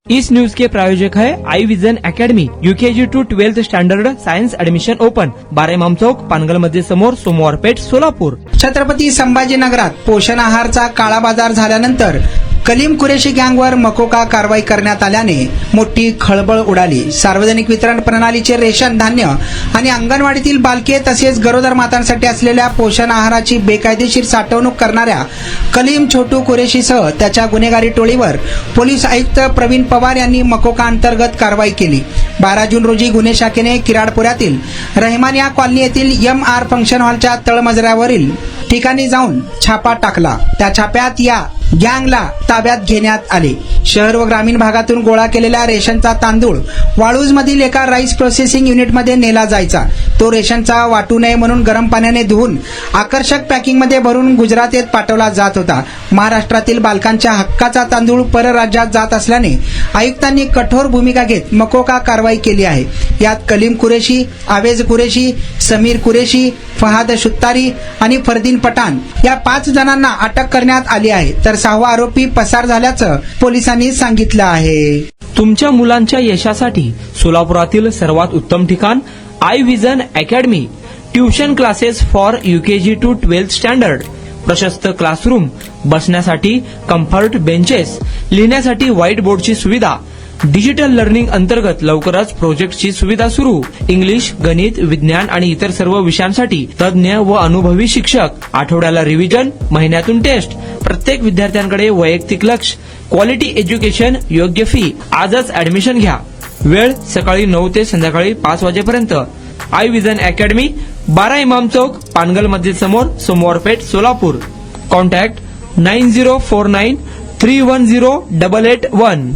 इस news के प्रायोजक है Aai Vision Academy UKG to 12th standard science admission open 12 Imam Chowk Pangal मध्ये समोर सोमवार पेठ सोलापूर। छत्रपती संभाजीनगरात पोषण आहारचा काळा बाजार झाल्यानंतर कलीम कुरेशी गँगवर मकोका कारवाई करण्यात आल्याने मोठी खळबळ उडाली। सार्वजनिक वितरण प्रणालीचे रेशन धान्य आणि अंगणवाडीतील बालके तसेच गरोदर मातांसाठी असलेल्या पोषण आहाराची बेकायदेशीर साठवणूक करणाऱ्या कलीम छोटू कुरेशीसह त्याच्या गुन्हेगारी टोळीवर पोलीस आयुक्त प्रवीण पवार यांनी मकोका अंतर्गत कारवाई केली। 12 जून रोजी गुन्हे शाखेने किराडपुऱ्यातील रहमानिया कॉलनी येथील MR फंक्शन हॉलच्या तळमजल्यावरील ठिकाणी जाऊन छापा टाकला। त्या छाप्यात या गँगला ताब्यात घेण्यात आले। शहर व ग्रामीण भागातून गोळा केलेल्या रेशनचा तांदूळ वाळूजमधील एका राईस प्रोसेसिंग युनिटमध्ये नेला जायचा। तो रेशनचा वाटू नये म्हणून गरम पाण्याने धुवून आकर्षक पॅकिंगमध्ये भरून गुजरात येथे पाठवला जात होता। महाराष्ट्रातील बालकांच्या हक्काचा तांदूळ परराज्यात जात असल्याने आयुक्तांनी कठोर भूमिका घेत मकोका कारवाई केली आहे। यात कलीम कुरेशी, आवेज कुरेशी, समीर कुरेशी, फहाद शुत्तारी आणि फरदीन पठाण या 5 जणांना अटक करण्यात आली आहे, तर 6वा आरोपी पसार झाल्याचं पोलिसांनी सांगितलं आहे। तुमच्या मुलांच्या यशासाठी सोलापुरातील सर्वात उत्तम ठिकाण Aai Vision Academy. Tuition classes for UKG to 12th standard, प्रशस्त क्लासरूम, बसण्यासाठी कम्फर्ट बेंचेस, लिहिण्यासाठी व्हाईट बोर्डची सुविधा, डिजिटल लर्निंग अंतर्गत लवकरच प्रोजेक्टची सुविधा सुरू। इंग्लिश, गणित, विज्ञान आणि इतर सर्व विषयांसाठी तज्ञ व अनुभवी शिक्षक, आठवड्याला रिव्हिजन, महिन्यातून टेस्ट, प्रत्येक विद्यार्थ्यांकडे वैयक्तिक लक्ष, क्वालिटी एज्युकेशन, योग्य फी। आजच ऍडमिशन घ्या। वेळ सकाळी 9 ते संध्याकाळी 5 वाजेपर्यंत। आई विजन अकॅडमी, 12 इमाम चौक, पानगल मध्ये समोर, सोमवार पेठ, सोलापूर। कॉन्टॅक्ट 9049310881।